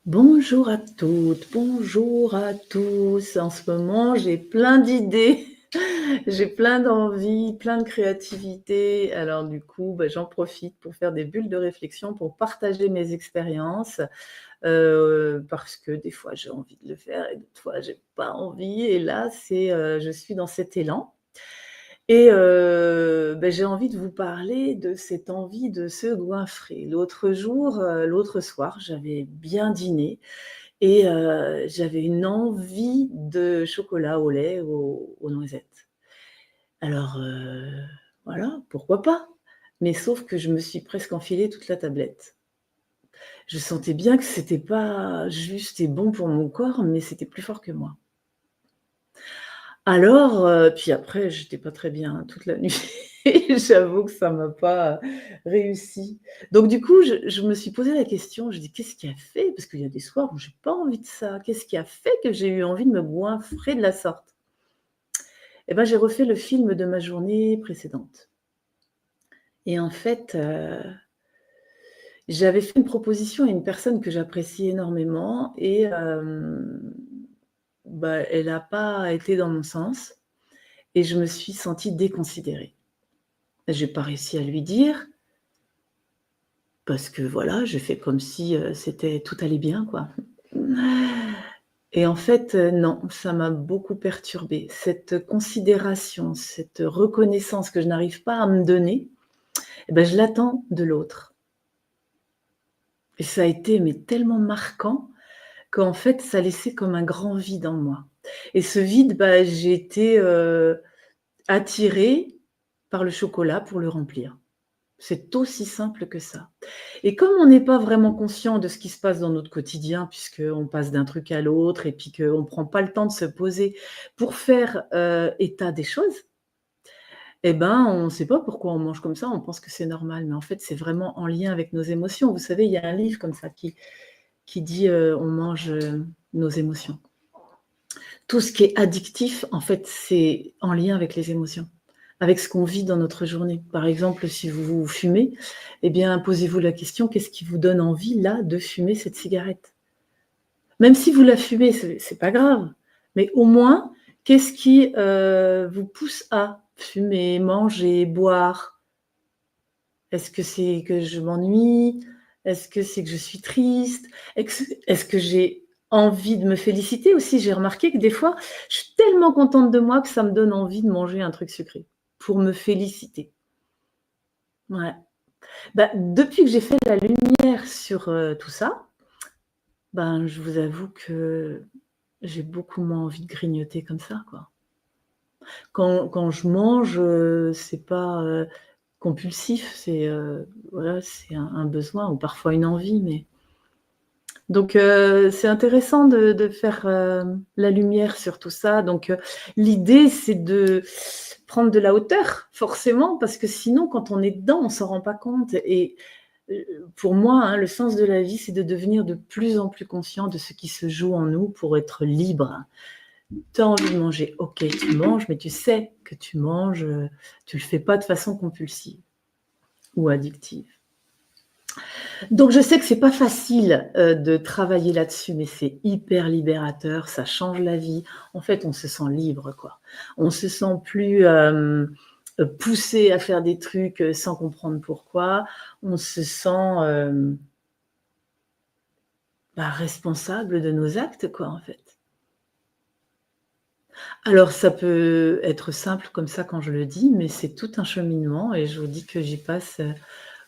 Bonjour à toutes, bonjour à tous. En ce moment, j'ai plein d'idées, j'ai plein d'envies, plein de créativité. Alors du coup, j'en profite pour faire des bulles de réflexion, pour partager mes expériences, parce que des fois j'ai envie de le faire et d'autres fois j'ai pas envie et là je suis dans cet élan et j'ai envie de vous parler de cette envie de se goinfrer. L'autre soir, j'avais bien dîné et j'avais une envie de chocolat au lait aux noisettes. Alors, voilà, pourquoi pas? Mais sauf que je me suis presque enfilé toute la tablette. Je sentais bien que c'était pas juste et bon pour mon corps, mais c'était plus fort que moi. Alors, puis après j'étais pas très bien, hein, toute la nuit. J'avoue que ça m'a pas réussi. Donc du coup, je me suis posé la question, je dis: «Qu'est-ce qui a fait?» parce qu'il y a des soirs où j'ai pas envie de ça. Qu'est-ce qui a fait que j'ai eu envie de me goinfrer de la sorte? Et j'ai refait le film de ma journée précédente et en fait, j'avais fait une proposition à une personne que j'apprécie énormément et elle a pas été dans mon sens et je me suis sentie déconsidérée. J'ai pas réussi à lui dire parce que voilà, j'ai fait comme si, tout allait bien, quoi. Et en fait, non, ça m'a beaucoup perturbée. Cette considération, cette reconnaissance que je n'arrive pas à me donner, je l'attends de l'autre. Et ça a été mais tellement marquant qu'en fait, ça laissait comme un grand vide en moi. Et ce vide, j'ai été, attirée par le chocolat pour le remplir. C'est aussi simple que ça. Et comme on n'est pas vraiment conscient de ce qui se passe dans notre quotidien, puisqu'on passe d'un truc à l'autre et puis qu'on ne prend pas le temps de se poser pour faire, état des choses, on ne sait pas pourquoi on mange comme ça, on pense que c'est normal, mais en fait, c'est vraiment en lien avec nos émotions. Vous savez, il y a un livre comme ça qui dit, on mange, nos émotions. Tout ce qui est addictif, en fait, c'est en lien avec les émotions, avec ce qu'on vit dans notre journée. Par exemple, si vous fumez, posez-vous la question: qu'est-ce qui vous donne envie, là, de fumer cette cigarette? Même si vous la fumez, c'est pas grave, mais au moins, qu'est-ce qui, vous pousse à fumer, manger, boire? Est-ce que c'est que je m'ennuie? Est-ce que c'est que je suis triste? Est-ce que j'ai envie de me féliciter aussi? J'ai remarqué que des fois, je suis tellement contente de moi que ça me donne envie de manger un truc sucré, pour me féliciter. Ouais. Depuis que j'ai fait la lumière sur, tout ça, je vous avoue que j'ai beaucoup moins envie de grignoter comme ça, quoi. Quand je mange, c'est pas, compulsif, c'est, voilà, c'est un besoin ou parfois une envie, mais donc c'est intéressant de faire, la lumière sur tout ça. Donc l'idée, c'est de prendre de la hauteur, forcément, parce que sinon, quand on est dedans, on s'en rend pas compte et pour moi, hein, le sens de la vie, c'est de devenir de plus en plus conscient de ce qui se joue en nous pour être libre. Tu as envie de manger, OK, tu manges, mais tu sais que tu manges, tu le fais pas de façon compulsive ou addictive. Donc je sais que c'est pas facile, de travailler là-dessus, mais c'est hyper libérateur, ça change la vie. En fait, on se sent libre, quoi. On se sent plus, poussé à faire des trucs, sans comprendre pourquoi. On se sent, responsable de nos actes, quoi, en fait. Alors ça peut être simple comme ça quand je le dis, mais c'est tout un cheminement et je vous dis que j'y passe,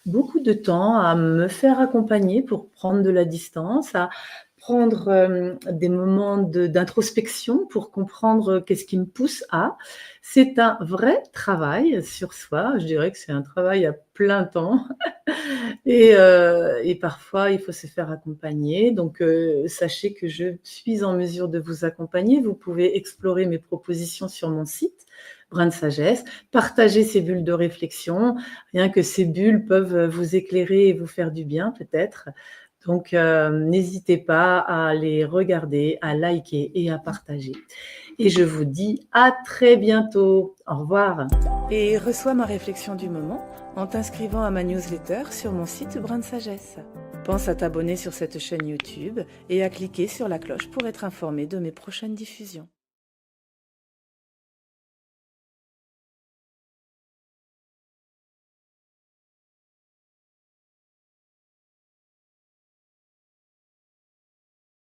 beaucoup de temps à me faire accompagner pour prendre de la distance, à prendre, des moments d'introspection pour comprendre, qu'est-ce qui me pousse à. C'est un vrai travail sur soi, je dirais que c'est un travail à plein temps et parfois il faut se faire accompagner donc sachez que je suis en mesure de vous accompagner. Vous pouvez explorer mes propositions sur mon site, Brin de Sagesse, partager ces bulles de réflexion. Rien que ces bulles peuvent, vous éclairer et vous faire du bien peut-être. Donc n'hésitez pas à les regarder, à liker et à partager. Et je vous dis à très bientôt. Au revoir. Et reçois ma réflexion du moment en t'inscrivant à ma newsletter sur mon site Brin de Sagesse. Pense à t'abonner sur cette chaîne YouTube et à cliquer sur la cloche pour être informé de mes prochaines diffusions.